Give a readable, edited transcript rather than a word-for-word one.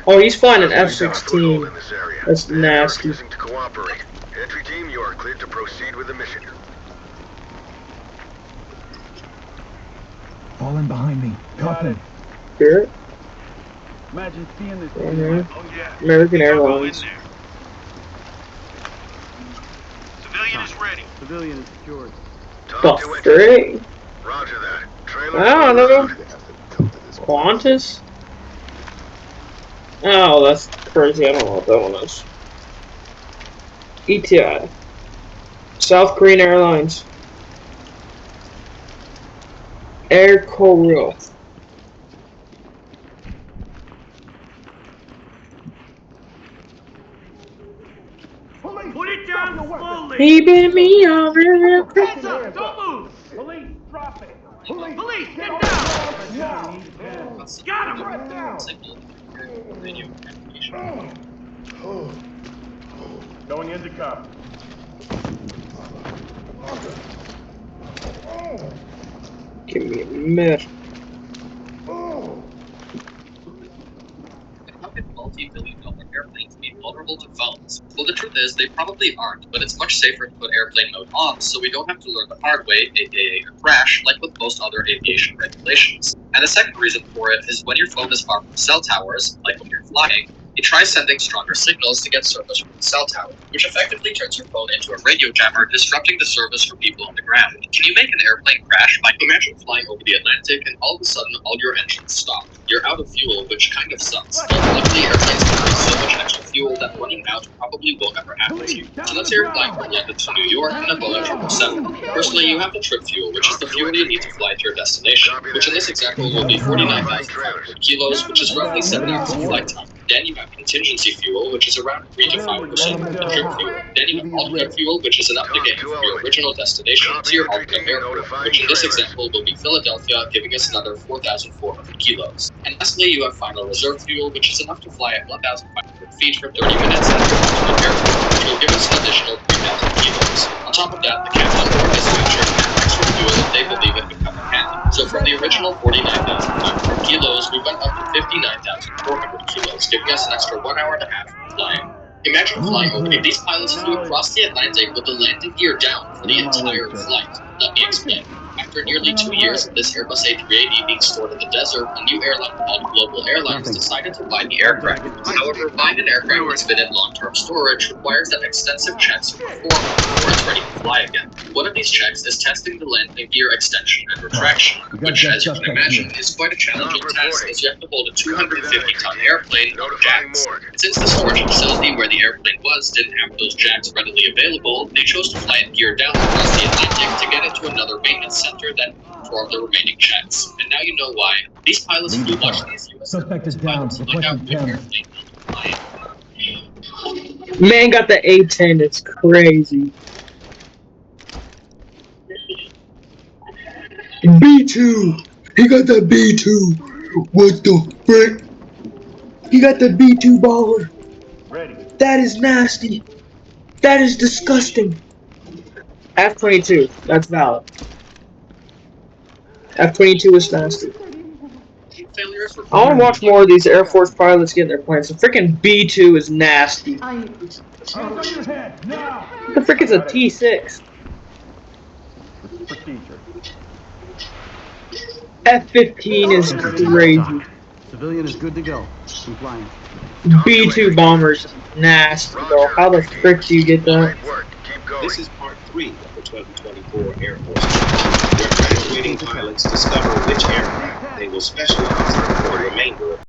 Oh, he's flying an We've got a foothold F-16. in this area. That's and they're nasty. refusing to cooperate. Entry team, you are cleared to proceed with the mission. Fall in behind me. Cuffin. Spirit? Imagine seeing this. Mm-hmm. Oh yeah. American Think I'll go in Airlines. there. Civilian is ready. Civilian is secured. Talk The to entry. frick? Roger that. Trailer I don't know. out. Qantas? Oh, that's crazy. I don't know what that one is. ETI. South Korean Airlines. Air Koryo. Put it down slowly. Keeping me over the Hands up. Don't move. Police, drop it. Police, get down. Got him. Going into cup. Give me a minute. How can multi-billion-dollar airplanes be vulnerable to phones? Well, the truth is, they probably aren't, but it's much safer to put airplane mode off so we don't have to learn the hard way, aka a crash, like with most other aviation regulations. And the second reason for it is when your phone is far from cell towers, like when you're flying, it tries sending stronger signals to get service from the cell tower, which effectively turns your phone into a radio jammer, disrupting the service for people on the ground. Can you make an airplane crash? Like, imagine flying over the Atlantic and all of a sudden all your engines stop. You're out of fuel, which kind of sucks. But luckily, airplanes carry so much extra fuel that running out probably won't ever happen to you. So let's say you're flying from London to New York in a Boeing 777. Firstly, you have the trip fuel, which is the fuel you need to fly to your destination, which in this example will be 49,500 kilos, which is roughly 7 hours of flight time. Then you have contingency fuel, which is around 3 to 5% of the trip fuel. Then you have alternate fuel, which is enough to get you from your original destination to your alternate airport, which in this example will be Philadelphia, giving us another 4,400 kilos. And lastly, you have final reserve fuel, which is enough to fly at 1,500 feet for 30 minutes at your alternate airport, which will give us an additional 3,000 kilos. On top of that, the captain always makes sure to have extra fuel if they believe it could come in handy. So from the original 49,500 kilos, we went up to 59,400 kilos, giving us an extra 1 hour and a half of flying. Imagine flying over. These pilots flew across the Atlantic with the landing gear down for the entire flight. Let me explain. After nearly 2 years of this Airbus A380 being stored in the desert, a new airline called Global Airlines decided to buy the aircraft. However, buying an aircraft that's been in long-term storage requires that extensive checks are performed before it's ready to fly again. One of these checks is testing the landing gear extension and retraction, which, as you can imagine, is quite a challenging task as you have to hold a 250-ton airplane on jacks. Since the storage facility where the airplane was didn't have those jacks readily available, they chose to fly it geared down across the Atlantic to get it to another maintenance center that perform the remaining checks. And now you know why. These pilots flew Washington's US Suspect is down. look out Requesting when camera. airplane. Man got the A-10. It's crazy. B2. He got the B2. What the frick? He got the B2 baller. Ready. That is nasty. That is disgusting. F-22. That's valid. F-22 is nasty. Failures were I want to watch more of these Air Force pilots get in their planes. The freaking B-2 is nasty. Hands on your head, now! What the frick is a T-6? Procedure. F-15 is crazy. Civilian is good to go. Compliance. B-2 bombers, nasty, bro. How the frick do you get that? This is part 3 of the 2024 Air Force Challenge, where graduating pilots discover which aircraft they will specialize in for the remainder of